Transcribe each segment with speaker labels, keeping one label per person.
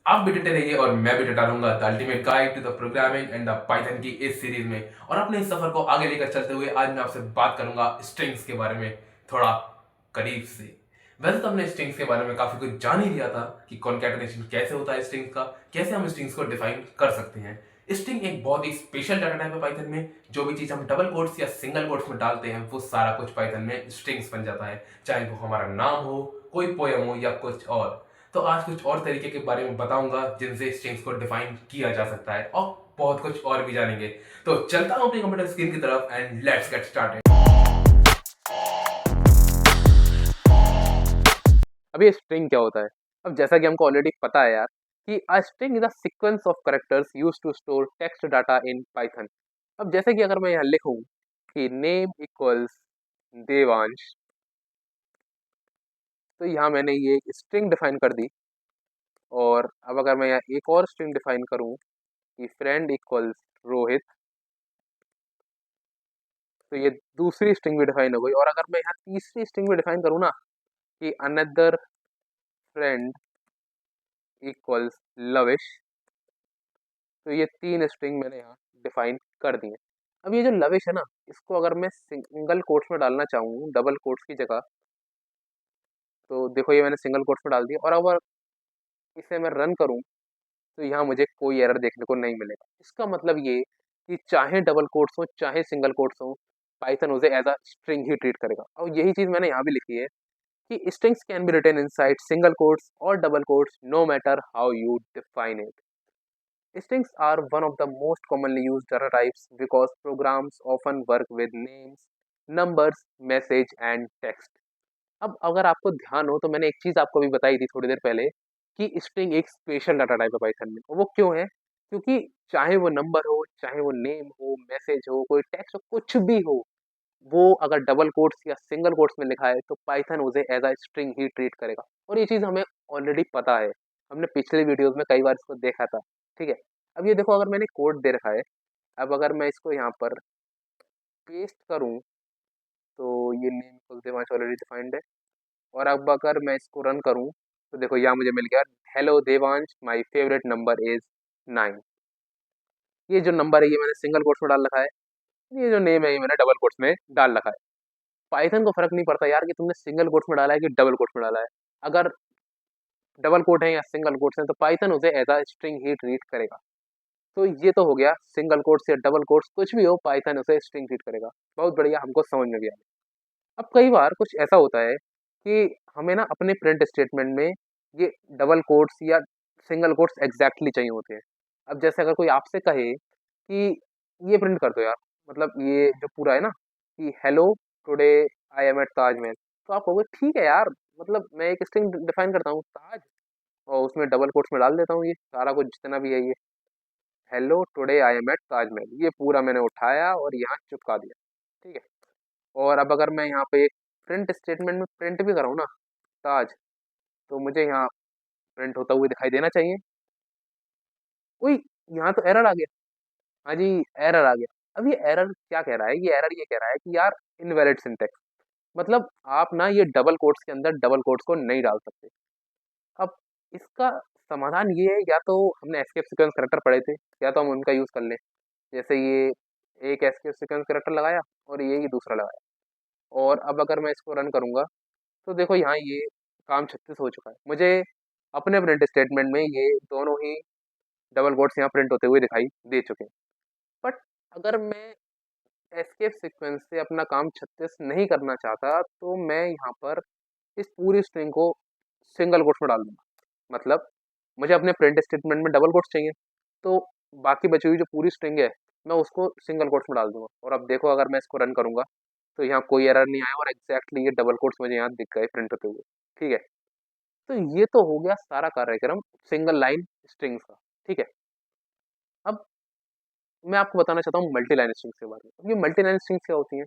Speaker 1: आप भी डटे रहिए और मैं भी डटा रहूंगा the ultimate guide to the programming and the Python की इस सीरीज में। और अपने इस सफर को आगे लेकर चलते हुए आज मैं आपसे बात करूंगा स्ट्रिंग्स के बारे में थोड़ा करीब से। वैसे तो हमने स्ट्रिंग्स के बारे में काफी कुछ जान ही लिया था कि कॉन्कैटिनेशन कैसे होता है स्ट्रिंग्स का, कैसे हम स्ट्रिंग्स को डिफाइन कर सकते हैं। स्ट्रिंग एक बहुत ही स्पेशल डाटा टाइप है पाइथन में। जो भी चीज हम डबल कोट्स या सिंगल कोट्स में डालते हैं वो सारा कुछ पाइथन में स्ट्रिंग्स बन जाता है, चाहे वो हमारा नाम हो, कोई पोयम हो या कुछ और। तो आज कुछ और तरीके के बारे में बताऊंगा जिनसे स्ट्रिंग्स को डिफाइन किया जा सकता है, और बहुत कुछ और भी जानेंगे। तो चलता हूं अपनी कंप्यूटर स्क्रीन की तरफ एंड लेट्स गेट स्टार्टेड। अब ये स्ट्रिंग क्या होता है? अब जैसा कि हमको ऑलरेडी पता है यार कि a string is a sequence of characters used to store text data in Python. अब जैसे कि अगर मैं यहाँ लिखूं कि नेम इक्वल्स देवांश, तो यहाँ मैंने ये स्ट्रिंग डिफाइन कर दी। और अब अगर मैं यहाँ एक और स्ट्रिंग डिफाइन करूँ कि फ्रेंड इक्वल्स रोहित, तो ये दूसरी स्ट्रिंग भी डिफाइन हो गई। और अगर मैं यहाँ तीसरी स्ट्रिंग भी डिफाइन करूँ ना कि अनदर फ्रेंड इक्वल्स लविश, तो ये तीन स्ट्रिंग मैंने यहाँ डिफाइन कर दी है। अब ये जो लविश है ना, इसको अगर मैं सिंगल कोट्स में डालना चाहूँ डबल कोट्स की जगह, तो देखो ये मैंने सिंगल कोट्स में डाल दिया। और अगर इसे मैं रन करूँ तो यहाँ मुझे कोई एरर देखने को नहीं मिलेगा। इसका मतलब ये कि चाहे डबल कोट्स हो चाहे सिंगल कोट्स हो, पाइथन उसे एज अ स्ट्रिंग ही ट्रीट करेगा। और यही चीज मैंने यहाँ भी लिखी है कि strings can be written inside single quotes or double quotes no matter how you define it. Strings are one of the most commonly used data types because programs often work with names, numbers, message and text. अब अगर आपको ध्यान हो तो मैंने एक चीज आपको भी बताई थी थोड़ी देर पहले कि स्ट्रिंग एक स्पेशल डाटा टाइप है पाइथन में। और वो क्यों है? क्योंकि चाहे वो नंबर हो, चाहे वो नेम हो, मैसेज हो, कोई टेक्स्ट हो, कुछ भी हो, वो अगर डबल कोट्स या सिंगल कोट्स में लिखा है तो पाइथन उसे एज अ स्ट्रिंग ही ट्रीट करेगा। और ये चीज़ हमें ऑलरेडी पता है, हमने पिछले वीडियोस में कई बार इसको देखा था। ठीक है, अब ये देखो अगर मैंने कोड दे रखा है, अब अगर मैं इसको यहाँ पर पेस्ट करूँ तो ये name equal Devansh already defined है। और अब अगर मैं इसको रन करूँ तो देखो यहाँ मुझे मिल गया, hello Devansh my favourite number is 9। ये जो नंबर है ये मैंने सिंगल कोट्स में डाल रखा है, ये जो नेम है ये मैंने डबल कोट्स में डाल रखा है। पाइथन को फर्क नहीं पड़ता यार कि तुमने सिंगल कोट्स में डाला है कि डबल कोट्स में डाला है। अगर डबल कोट है या सिंगल कोट्स है तो पाइथन उसे एज अ स्ट्रिंग ही ट्रीट करेगा। तो ये तो हो गया सिंगल कोट्स या डबल कोट्स, कुछ भी हो पाइथन उसे स्ट्रिंग ट्रीट करेगा। बहुत बढ़िया, हमको समझ में गया। अब कई बार कुछ ऐसा होता है कि हमें ना अपने प्रिंट स्टेटमेंट में ये डबल कोट्स या सिंगल कोट्स एग्जैक्टली चाहिए होते हैं। अब जैसे अगर कोई आपसे कहे कि ये प्रिंट कर दो यार, मतलब ये जो पूरा है ना कि hello today I am at Taj Mahal, तो आप कहोगे ठीक है यार, मतलब मैं एक स्ट्रिंग डिफाइन करता हूँ ताज, और उसमें डबल कोट्स में डाल देता हूँ ये सारा कुछ जितना भी है, ये hello today I am at Taj Mahal, ये पूरा मैंने उठाया और यहाँ चिपका दिया। ठीक है, और अब अगर मैं यहाँ पे एक प्रिंट स्टेटमेंट में प्रिंट भी कराऊँ ना ताज, तो मुझे यहाँ प्रिंट होता हुआ दिखाई देना चाहिए। उई, यहाँ तो एरर आ गया। हाँ जी, एरर आ गया। अब ये एरर क्या कह रहा है? ये एरर ये कह रहा है कि यार इनवैलिड सिंटैक्स, मतलब आप ना ये डबल कोट्स के अंदर डबल कोट्स को नहीं डाल सकते। अब इसका समाधान ये है, या तो हमने एस्केप सीक्वेंस करैक्टर पढ़े थे, या तो हम उनका यूज़ कर लें। जैसे ये एक एस्केप सीक्वेंस करैक्टर लगाया और ये दूसरा लगाया। और अब अगर मैं इसको रन करूँगा तो देखो यहाँ ये काम 36 हो चुका है। मुझे अपने प्रिंट स्टेटमेंट में ये दोनों ही डबल कोट्स यहाँ प्रिंट होते हुए दिखाई दे चुके हैं। बट अगर मैं एस्केप सीक्वेंस से अपना काम 36 नहीं करना चाहता तो मैं यहाँ पर इस पूरी स्ट्रिंग को सिंगल कोट्स में डाल दूंगा। मतलब मुझे अपने प्रिंट स्टेटमेंट में डबल कोट्स चाहिए, तो बाकी बची हुई जो पूरी स्ट्रिंग है मैं उसको सिंगल कोट्स में डाल दूंगा। और अब देखो अगर मैं इसको रन करूंगा तो यहाँ कोई एरर नहीं आया और एग्जैक्टली ये डबल कोट्स मुझे यहाँ दिख गए प्रिंट होते हुए। ठीक है, तो ये तो हो गया सारा कार्यक्रम सिंगल लाइन स्ट्रिंग्स का। ठीक है, अब मैं आपको बताना चाहता हूँ मल्टी लाइन स्ट्रिंग्स के बारे में। अब ये मल्टी लाइन स्ट्रिंग्स क्या होती हैं?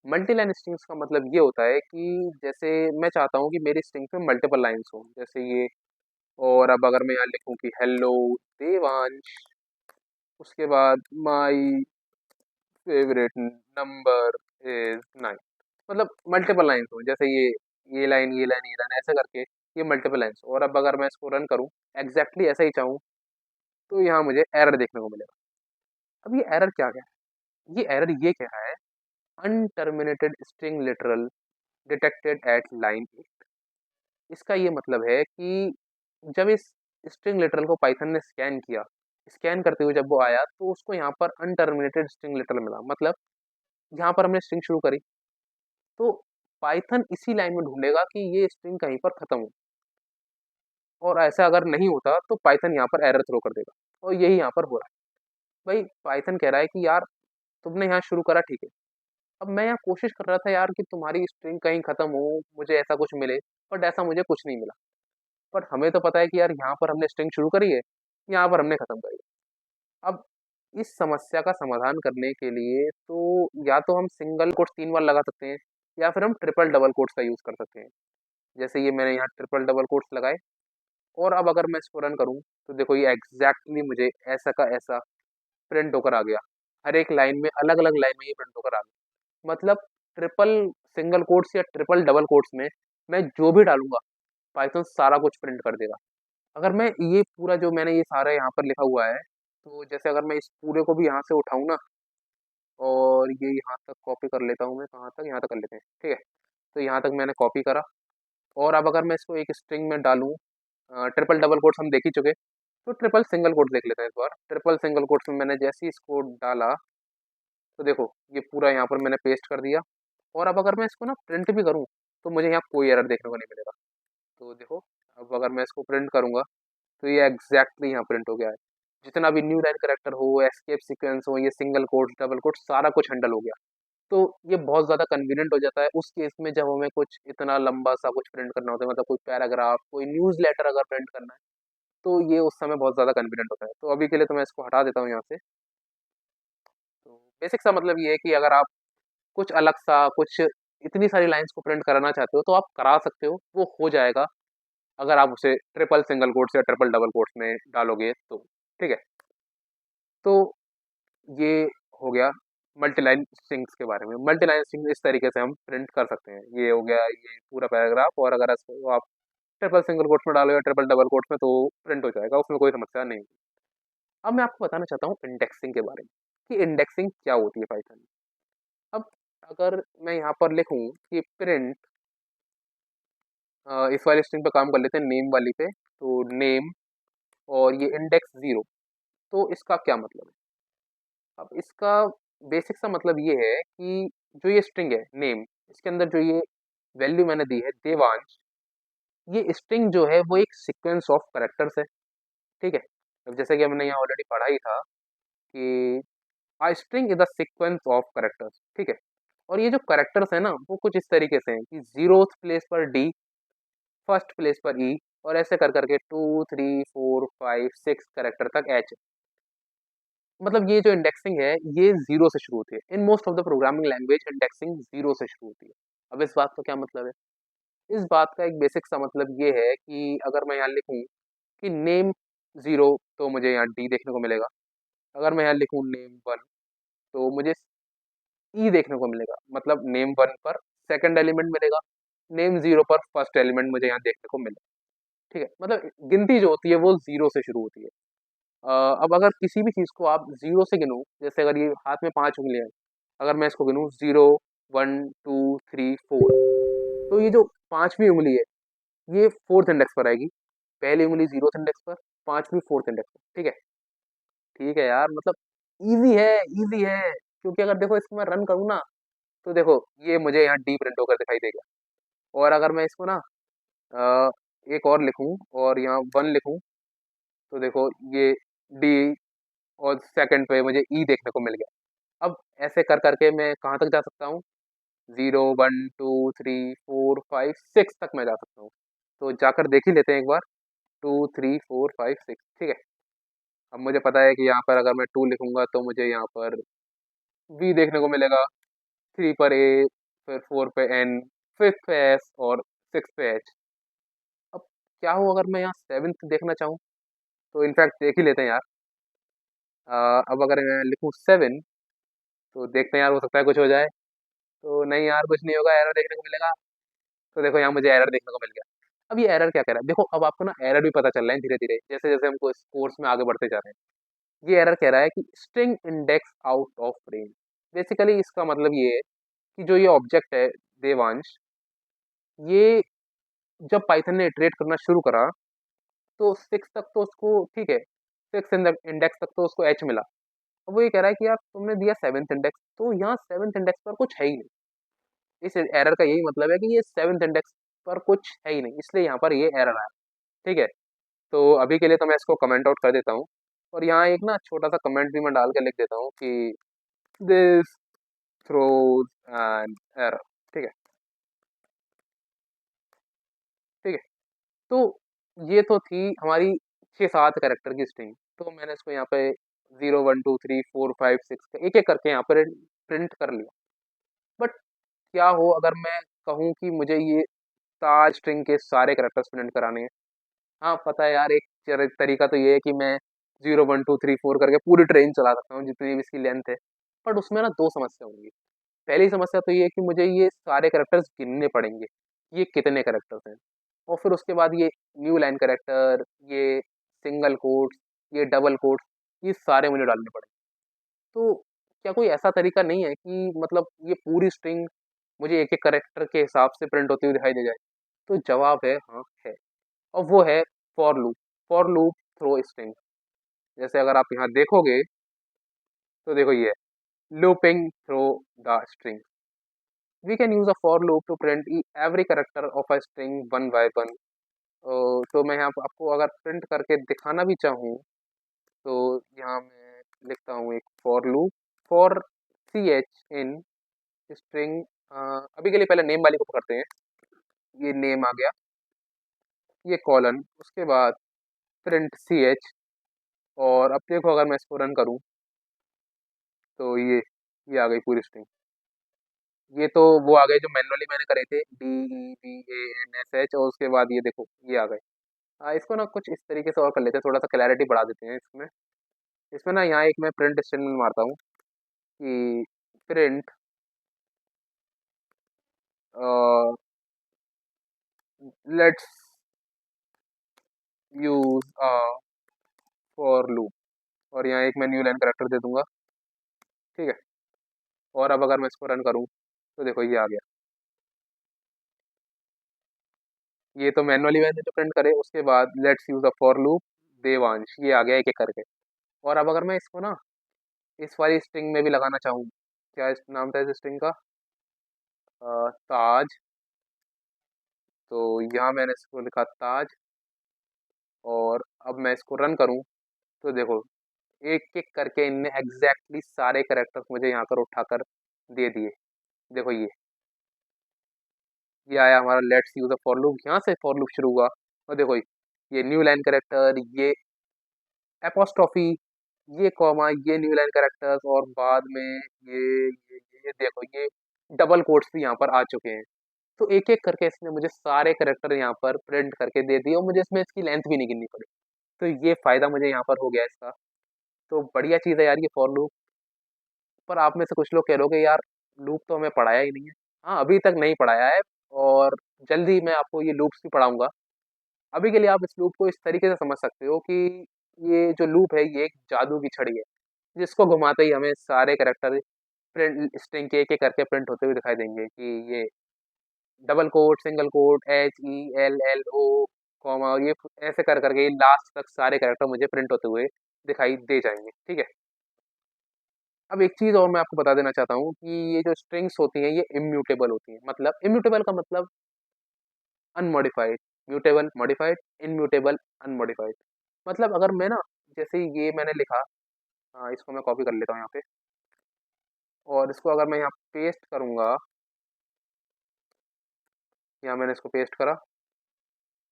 Speaker 1: मल्टी लाइन स्ट्रिंग्स का मतलब ये होता है कि जैसे मैं चाहता हूँ कि मेरी स्ट्रिंग में मल्टीपल लाइन्स हो, जैसे ये। और अब अगर मैं यहाँ लिखूँ कि हेलो देवांश, उसके बाद माई फेवरेट नंबर इज 9, मतलब मल्टीपल लाइन्स हो, जैसे ये लाइन ये लाइन ये लाइन ऐसे करके ये मल्टीपल लाइन्स, और अब अगर मैं इसको रन करूँ एग्जैक्टली ऐसा ही चाहूँ तो यहाँ मुझे एरर देखने को मिलेगा। अब ये एरर क्या है, ये एरर ये कह रहा है unterminated string literal detected at line 8। इसका ये मतलब है कि जब इस स्ट्रिंग लिटरल को पाइथन ने स्कैन किया, स्कैन करते हुए जब वो आया तो उसको यहाँ पर अनटर्मिनेटेड स्ट्रिंग लिटरल मिला। मतलब यहाँ पर हमने स्ट्रिंग शुरू करी तो पाइथन इसी लाइन में ढूंढेगा कि ये स्ट्रिंग कहीं पर खत्म हो, और ऐसा अगर नहीं होता तो पाइथन यहाँ पर एरर थ्रो कर देगा, और यही यहाँ पर हो रहा है। भाई पाइथन कह रहा है कि यार तुमने यहाँ शुरू करा ठीक है, अब मैं यहाँ कोशिश कर रहा था यार कि तुम्हारी स्ट्रिंग कहीं खत्म हो, मुझे ऐसा कुछ मिले, बट ऐसा मुझे कुछ नहीं मिला। बट हमें तो पता है कि यार यहाँ पर हमने स्ट्रिंग शुरू करी है, यहाँ पर हमने खत्म करी है। अब इस समस्या का समाधान करने के लिए तो या तो हम सिंगल कोट्स 3 बार लगा सकते हैं, या फिर हम ट्रिपल डबल कोट्स का यूज कर सकते हैं। जैसे ये मैंने यहाँ ट्रिपल डबल कोट्स लगाए, और अब अगर मैं इसको रन करूँ तो देखो ये एग्जैक्टली मुझे ऐसा का ऐसा प्रिंट होकर आ गया। हर एक लाइन में अलग अलग लाइन में ये प्रिंट होकर आ गया। मतलब ट्रिपल सिंगल कोट्स या ट्रिपल डबल कोट्स में मैं जो भी डालूंगा पाइथन सारा कुछ प्रिंट कर देगा। अगर मैं ये पूरा जो मैंने ये सारा यहाँ पर लिखा हुआ है, तो जैसे अगर मैं इस पूरे को भी यहाँ से उठाऊं ना, और ये यहाँ तक कॉपी कर लेता हूँ, मैं कहाँ तक, यहाँ तक कर लेते हैं, ठीक है। तो यहाँ तक मैंने कॉपी करा, और अब अगर मैं इसको एक स्ट्रिंग में डालूं, ट्रिपल डबल कोट्स हम देख ही चुके, तो ट्रिपल सिंगल कोट्स देख लेते हैं इस बार। ट्रिपल सिंगल कोट्स में मैंने जैसे ही इसको डाला तो देखो ये पूरा यहाँ पर मैंने पेस्ट कर दिया, और अब अगर मैं इसको ना प्रिंट भी करूँ तो मुझे यहाँ कोई एरर देखने को नहीं मिलेगा। तो देखो अब अगर मैं इसको प्रिंट करूंगा तो ये एग्जैक्टली यहाँ प्रिंट हो गया है। जितना भी न्यू लाइन करेक्टर हो, एस्केप सीक्वेंस हो, ये सिंगल कोट्स डबल कोट्स सारा कुछ हैंडल हो गया। तो ये बहुत ज़्यादा कन्वीनियंट हो जाता है उस केस में जब हमें कुछ इतना लंबा सा कुछ प्रिंट करना होता है, मतलब कोई पैराग्राफ, कोई न्यूज़ लेटर अगर प्रिंट करना है, तो ये उस समय बहुत ज़्यादा कन्वीनियंट होता है। तो अभी के लिए तो मैं इसको हटा देता हूँ यहाँ से। तो बेसिक सा मतलब ये है कि अगर आप कुछ अलग सा कुछ इतनी सारी लाइंस को प्रिंट कराना चाहते हो तो आप करा सकते हो, वो हो जाएगा अगर आप उसे ट्रिपल सिंगल कोट्स या ट्रिपल डबल कोट्स में डालोगे तो, ठीक है। तो ये हो गया मल्टी लाइन स्ट्रिंग्स के बारे में। मल्टी लाइन स्ट्रिंग इस तरीके से हम प्रिंट कर सकते हैं। ये हो गया ये पूरा पैराग्राफ, और अगर इसको आप ट्रिपल सिंगल कोट्स में डालो या ट्रिपल डबल कोट्स में तो प्रिंट हो जाएगा, उसमें कोई समस्या नहीं। अब मैं आपको बताना चाहता हूँ इंडेक्सिंग के बारे में कि इंडेक्सिंग क्या होती है पाइथन में। अब अगर मैं यहाँ पर लिखूँ कि प्रिंट, इस वाली स्ट्रिंग पे काम कर लेते हैं, नेम वाली पे, तो नेम और ये इंडेक्स 0, तो इसका क्या मतलब है। अब इसका बेसिक सा मतलब ये है कि जो ये स्ट्रिंग है नेम, इसके अंदर जो ये वैल्यू मैंने दी है देवांश, ये स्ट्रिंग जो है वो एक सीक्वेंस ऑफ कैरेक्टर्स है, ठीक है। अब जैसे कि हमने यहाँ ऑलरेडी पढ़ा ही था कि a string is the sequence of characters, ठीक है। और ये जो कैरेक्टर्स है ना वो कुछ इस तरीके से हैं कि 0th प्लेस पर डी, फर्स्ट प्लेस पर ई, और ऐसे कर करके 2 3 4 5 6 कैरेक्टर तक एच। मतलब ये जो इंडेक्सिंग है ये 0 से शुरू होती है। In most of the programming language indexing 0 से शुरू होती है। अब इस बात का क्या मतलब है, इस बात का एक बेसिक सा मतलब ये है कि अगर मैं यहाँ लिखूँ कि नेम 0, तो मुझे यहाँ डी देखने को मिलेगा। अगर मैं यहाँ लिखूँ नेम 1, तो मुझे ई देखने को मिलेगा। मतलब नेम 1 पर सेकंड एलिमेंट मिलेगा, नेम 0 पर फर्स्ट एलिमेंट मुझे यहाँ देखने को मिलेगा, ठीक है। मतलब गिनती जो होती है वो 0 से शुरू होती है। अब अगर किसी भी चीज़ को आप 0 से गिनो, जैसे अगर ये हाथ में 5 उंगलियां हैं, अगर मैं इसको गिनूँ 0 1 2 3 4, तो ये जो पांचवी उंगली है ये फोर्थ इंडेक्स पर आएगी। पहली उंगली 0th इंडेक्स पर, पांचवी फोर्थ इंडेक्स पर, ठीक है। ठीक है यार, मतलब इजी है, इजी है। क्योंकि अगर देखो इसको मैं रन करूँ ना, तो देखो ये मुझे यहाँ डी प्रिंट होकर दिखाई देगा। और अगर मैं इसको ना अ, एक और लिखूं और यहाँ 1 लिखूं, तो देखो ये डी, और सेकंड पे मुझे ई देखने को मिल गया। अब ऐसे कर करके मैं कहाँ तक जा सकता हूँ, 0 1 2 3 4 5 6 तक मैं जा सकता हूँ। तो जाकर देख ही लेते हैं एक बार, 2 3 4 5 6, ठीक है। अब मुझे पता है कि यहाँ पर अगर मैं 2 लिखूंगा तो मुझे यहाँ पर वी देखने को मिलेगा, 3 पर ए, फिर 4 पे एन, 5th पे एस, और 6th पे एच। अब क्या हो अगर मैं यहाँ 7th देखना चाहूँ, तो इनफैक्ट देख ही लेते हैं यार। अब अगर मैं लिखूँ 7, तो देखते हैं यार, हो सकता है कुछ हो जाए। तो नहीं यार, कुछ नहीं होगा, एरर देखने को मिलेगा। तो देखो यहाँ मुझे एरर देखने को मिल गया। अब ये एरर क्या कह रहा है, देखो अब आपको ना एरर भी पता चल रहा है धीरे धीरे, जैसे जैसे हमको इस कोर्स में आगे बढ़ते जा रहे हैं। ये एरर कह रहा है कि string index out of range. Basically इसका मतलब ये है कि जो ये ऑब्जेक्ट है देवांश, ये जब पाइथन ने इटरेट करना शुरू करा तो 6 तक तो उसको ठीक है, 6 इंडेक्स तक तो उसको एच मिला। अब वो ये कह रहा है कि यार तुमने दिया 7th इंडेक्स, तो यहाँ 7th इंडेक्स पर कुछ है ही नहीं। इस एरर का यही मतलब है कि ये 7th इंडेक्स पर कुछ है ही नहीं, इसलिए यहाँ पर ये एरर आया। ठीक है, तो अभी के लिए तो मैं इसको कमेंट आउट कर देता हूँ, और यहाँ एक ना छोटा सा कमेंट भी मैं डाल के लिख देता हूँ कि दिस थ्रोज एन एरर। ठीक है, ठीक है। तो ये तो थी हमारी 6-7 कैरेक्टर की स्ट्रिंग। तो मैंने इसको यहाँ पे 0 1 2 3 4 5 6 एक एक करके यहाँ पर प्रिंट कर लिया। बट क्या हो अगर मैं कहूँ कि मुझे ये ताज स्ट्रिंग के सारे कैरेक्टर्स प्रिंट कराने हैं। हाँ पता है यार, एक तरीका तो ये है कि मैं 0 1 2 3 4 करके पूरी ट्रेन चला सकता हूँ जितनी भी इसकी लेंथ है। बट उसमें ना दो समस्या होंगी। पहली समस्या तो ये है कि मुझे ये सारे कैरेक्टर्स गिनने पड़ेंगे, ये कितने कैरेक्टर्स हैं। और फिर उसके बाद ये न्यू लाइन कैरेक्टर, ये सिंगल कोट्स, ये डबल कोट्स, ये सारे मुझे डालने पड़ेंगे। तो क्या कोई ऐसा तरीका नहीं है कि मतलब ये पूरी स्ट्रिंग मुझे एक एक कैरेक्टर के हिसाब से प्रिंट होती हुई दिखाई दे जाए? तो जवाब है हाँ है, और वो है for loop. For loop through string. जैसे अगर आप यहाँ देखोगे तो देखो ये looping through the string. We can use a for loop to print every character of a string one by one. तो मैं यहाँ पे आपको अगर प्रिंट करके दिखाना भी चाहूँ तो यहाँ मैं लिखता हूँ एक for loop for C H in string. अभी के लिए पहले नेम वाली को पकड़ते हैं, ये नेम आ गया, ये कॉलन, उसके बाद प्रिंट सी एच। और अब देखो अगर मैं इसको रन करूँ तो ये आ गई पूरी स्ट्रिंग। ये तो वो आ गए जो मैनुअली मैंने करे थे, DEVANSH, और उसके बाद ये देखो ये आ गए। इसको ना कुछ इस तरीके से और कर लेते हैं, थोड़ा सा क्लैरिटी बढ़ा देते हैं इसमें। इसमें ना यहाँ एक मैं प्रिंट स्टेटमेंट मारता हूँ कि print let's use a for loop, और यहाँ एक मैं न्यू लाइन करेक्टर दे दूंगा। ठीक है, और अब अगर मैं इसको रन करूँ तो देखो ये आ गया। ये तो मैनुअली मैंने जो प्रिंट करे, उसके बाद let's use a for loop Devansh, ये आ गया एक एक करके। और अब अगर मैं इसको ना इस वाली स्ट्रिंग में भी लगाना चाहूँ, क्या इस नाम था इस स्ट्रिंग का, ताज। तो यहाँ मैंने इसको लिखा ताज, और अब मैं इसको रन करूँ तो देखो एक एक करके इनने एग्जैक्टली सारे करेक्टर्स मुझे यहाँ पर उठाकर दे दिए। देखो ये आया हमारा let's use a for loop, यहाँ से फॉर लूप शुरू हुआ। और देखो ये न्यू लाइन करेक्टर, ये एपोस्ट्रॉफी, ये कॉमा, ये न्यू लाइन करेक्टर्स, और बाद में ये देखो ये डबल कोट्स भी यहाँ पर आ चुके हैं। तो एक एक करके इसने मुझे सारे करेक्टर यहाँ पर प्रिंट करके दे दिए, और मुझे इसमें इसकी लेंथ भी नहीं गिननी पड़ी। तो ये फायदा मुझे यहाँ पर हो गया इसका। तो बढ़िया चीज़ है यार ये फॉर लूप। पर आप में से कुछ लोग कह रहे हो कि यार लूप तो हमें पढ़ाया ही नहीं है। हाँ अभी तक नहीं पढ़ाया है, और जल्दी मैं आपको ये लूप्स भी पढ़ाऊंगा। अभी के लिए आप इस लूप को इस तरीके से समझ सकते हो कि ये जो लूप है ये एक जादू की छड़ी है, जिसको घुमाते ही हमें सारे करेक्टर प्रिंट स्ट्रिंग के एक एक करके प्रिंट होते हुए दिखाई देंगे कि ये double quote, single quote, HELLO comma, और ये ऐसे कर करके लास्ट तक सारे कैरेक्टर मुझे प्रिंट होते हुए दिखाई दे जाएंगे। ठीक है, अब एक चीज़ और मैं आपको बता देना चाहता हूँ कि ये जो स्ट्रिंग्स होती हैं ये इम्यूटेबल होती हैं। मतलब इम्यूटेबल का मतलब अनमॉडिफाइड, म्यूटेबल मॉडिफाइड, इनम्यूटेबल अनमॉडिफाइड। मतलब अगर मैं ना जैसे ये मैंने लिखा, इसको मैं कॉपी कर लेता हूँ यहाँ पे, और इसको अगर मैं यहाँ पेस्ट करूँगा, यहाँ मैंने इसको पेस्ट करा।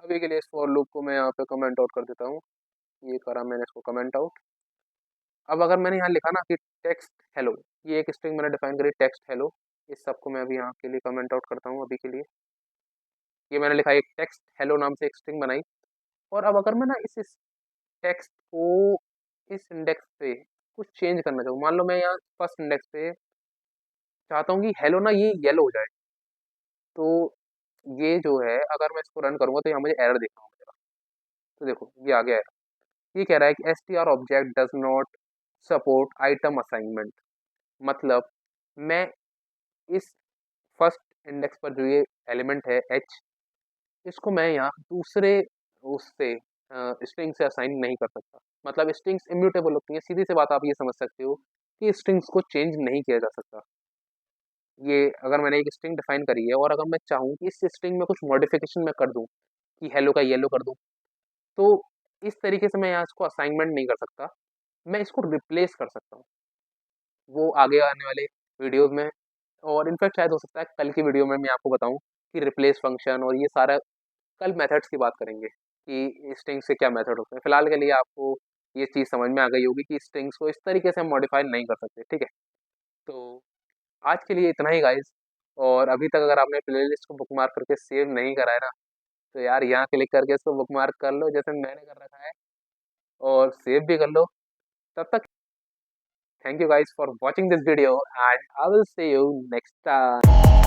Speaker 1: अभी के लिए इस फॉर लूप को मैं यहाँ पे कमेंट आउट कर देता हूँ। ये करा मैंने इसको कमेंट आउट। अब अगर मैंने यहाँ लिखा ना कि टेक्स्ट हेलो, ये एक स्ट्रिंग मैंने डिफाइन करी टेक्स्ट हेलो, इस सबको मैं अभी यहाँ के लिए कमेंट आउट करता हूँ अभी के लिए। ये मैंने लिखा एक टेक्स्ट हेलो नाम से एक स्ट्रिंग बनाई। और अब अगर मैं ना इस टेक्स्ट को इस इंडेक्स पे कुछ चेंज करना चाहूँ, मान लो मैं यहाँ फर्स्ट इंडेक्स पे चाहता हूँ कि हेलो ना ये येलो हो जाए, तो ये जो है अगर मैं इसको रन करूँगा तो यहाँ मुझे एरर दिखा मुझे। तो देखो ये आ गया एरर। ये कह रहा है कि str object does not support item assignment. मतलब मैं इस फर्स्ट इंडेक्स पर जो ये एलिमेंट है h, इसको मैं यहाँ दूसरे उससे स्ट्रिंग से असाइन नहीं कर सकता। मतलब स्ट्रिंग्स इम्यूटेबल होती हैं, सीधी सी बात आप ये समझ सकते हो कि स्ट्रिंग्स को चेंज नहीं किया जा सकता। ये अगर मैंने एक स्ट्रिंग डिफाइन करी है और अगर मैं चाहूँ कि इस स्ट्रिंग में कुछ मॉडिफिकेशन मैं कर दूँ कि हेलो का येलो कर दूँ, तो इस तरीके से मैं यहाँ इसको असाइनमेंट नहीं कर सकता, मैं इसको रिप्लेस कर सकता हूँ। वो आगे आने वाले वीडियोस में और इनफैक्ट शायद हो सकता है कल की वीडियो में मैं आपको बताऊँ कि रिप्लेस फंक्शन और ये सारा कल मेथड्स की बात करेंगे कि स्ट्रिंग से क्या मेथड होते हैं। फिलहाल के लिए आपको ये चीज़ समझ में आ गई होगी कि स्ट्रिंग्स को इस तरीके से हम मॉडिफाई नहीं कर सकते, ठीक है? तो आज के लिए इतना ही गाइस। और अभी तक अगर आपने प्लेलिस्ट को बुकमार्क करके सेव नहीं करा है ना, तो यार यहाँ क्लिक करके इसको बुकमार्क कर लो जैसे मैंने कर रखा है, और सेव भी कर लो। तब तक thank you guys for watching this video and I will see you next time.